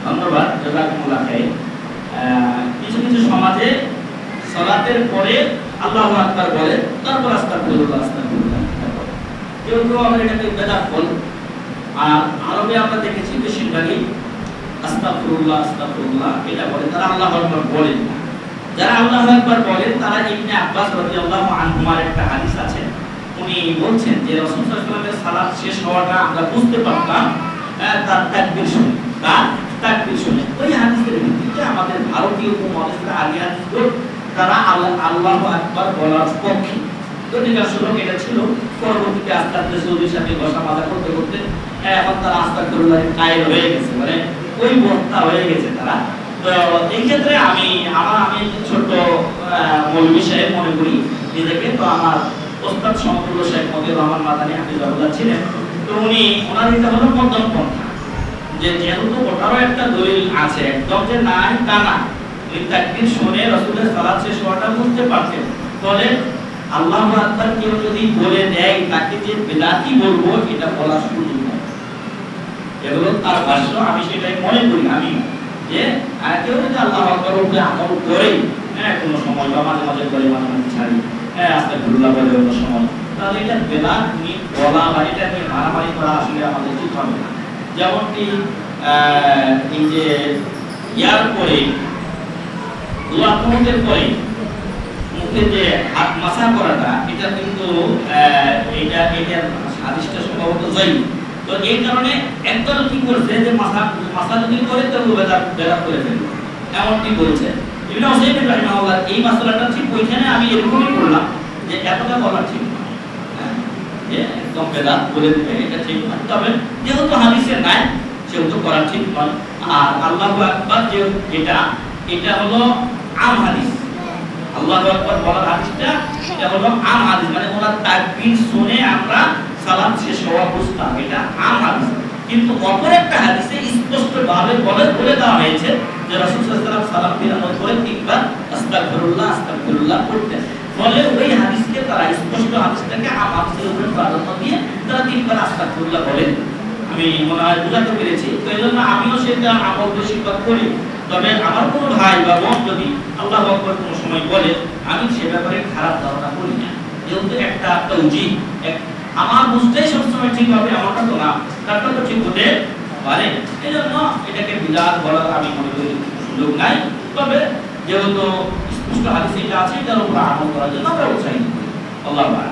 ধন্যবাদ, জাযাকুমুল্লাহ খাইর। কিছু কিছু সমাজে সালাতের পরে আল্লাহু আকবার বলে, তারপর আস্তাগফিরুল্লাহ আস্তাগফিরুল্লাহ। কেউ কেউ আমরা এটাকে বেদাত বলে। আর আরবে আমরা দেখেছি বেশিরভাগই আস্তাগফিরুল্লাহ আস্তাগফিরুল্লাহ এটা বলে, তারা আল্লাহু আকবার বলেন না। যারা আল্লাহু আকবার বলেন তারা ইবনে আব্বাস রাদিয়াল্লাহু আনহুমার একটা হাদিস আছে, উনি বলছেন যে রাসূল সাল্লাল্লাহু আলাইহি ওয়াসাল্লামের সালাত শেষ হওয়াটা আমরা বুঝতে পারতাম তার তাকবীর শুনে, তার তাকবীর শুনে। ওই হাদিসের ভিত্তিতে আমাদের ভারতীয় উপমহাদেশের আগে হাদিসগুলো তারা আল্লাহু আকবার বলার পক্ষে। তো নিদর্শন এটা ছিল, পরবর্তীতে আস্তে আস্তে সৌদির সাথে বসা মাথা করতে করতে এখন তারা আস্তাগফিরুল্লাহ কায়েল হয়ে গেছে, মানে ওই বক্তা হয়ে গেছে তারা। তো এই ক্ষেত্রে আমি ছোট মৌলভী সাহেব মনে করি নিজেকে। তো আমার ওস্তাদ সমতুল্য শেখ মতিউর রহমান মাদানী হাফিজাহুল্লাহ ছিলেন। তো ওনার এটা হলো মধ্যম পন্থা, যে যেহেতু ওটারও একটা দলিল আছে, একদম যে নাই তা না, ওই তাকবীর শুনে রাসূলের সালাত শেষ হওয়াটা বুঝতে পারতেন। ফলে আল্লাহু আকবার কেউ যদি বলে দেয় তাকে যে বেদাতি বলবো এটা বলার সুযোগ নেই। এগুলো তার ভাষ্য, আমি সেটাই মনে করি। আমি যে কেউ যদি আল্লাহু আকবার উপরে আমল করে, কোনো সময় বা মাঝে মাঝে করে মাঝে মাঝে ছাড়ি, আস্তাগফিরুল্লাহ বলে অন্য সময়, তাহলে এটা বেদাত নিয়ে বলা বা এটা নিয়ে মারামারি করা আসলে আমাদের ঠিক হবে না। যেমনটি এই যে ইয়ার পরে দোয়া কুনুতের পরে মুখে যে হাত মাসা করাটা, এটা কিন্তু এটা হাদিসটা সম্ভবত যাই। তো এই কারণে একদল কি করছে যে মাসা যদি করে তবে বেদাত করে ফেলবে, এমনটি বলছে ইবনে উসাইমিন রাহিমাহুল্লাহ। এই মাসআলাটা ঠিক ওইখানে আমি এরকমই করলাম যে এতটা বলা ঠিক না, যে একদম বেদাত বলে দিবে এটা ঠিক না। তবে যেহেতু হাদিসে নাই সেহেতু করা ঠিক নয়। আর আল্লাহু আকবার এটা হলো আম হাদিস, আল্লাহু আকবার বলার হাদিসটা এটা হলো আম হাদিস, মানে ওনার তাকবীর শুনে আমরা সালাত শেষ হওয়া বুঝতাম, এটা আম হাদিস। কিন্তু অপর একটা হাদিসে স্পষ্টভাবে বলে দেওয়া হয়েছে যে রাসূল সাল্লাল্লাহু আলাইহি ওয়াসাল্লাম সালাম ফিরানোর পরে তিনবার আস্তাগফিরুল্লাহ আস্তাগফিরুল্লাহ পড়তেন। ফলে ওই হাদিসকে তারা স্পষ্ট হাদিসটাকে আম হাদিসের উপরে প্রাধান্য দিয়ে তারা তিনবার আস্তাগফিরুল্লাহ বলেন। আমি মনে হয় বুঝাতে পেরেছি। তো এই জন্য আমিও সেটা আমল বেশিরভাগ করি। তবে আমার কোনো ভাই বা বোন যদি আল্লাহু আকবার কোনো সময় বলে, আমি সে ব্যাপারে খারাপ ধারণা করি না, যেহেতু একটা উচিত আমার বুঝতেই সবসময় ঠিক হবে এমনটা তো না, তারটা তো ঠিক হতে পারে। এই জন্য এটাকে বিদাত বলার আমি মনে করি সুযোগ নাই। তবে যেহেতু স্পষ্ট হাদিসে এটা আছে, এটার উপর আমল করার জন্য আমরা উৎসাহিত করি। আল্লাহু আকবার।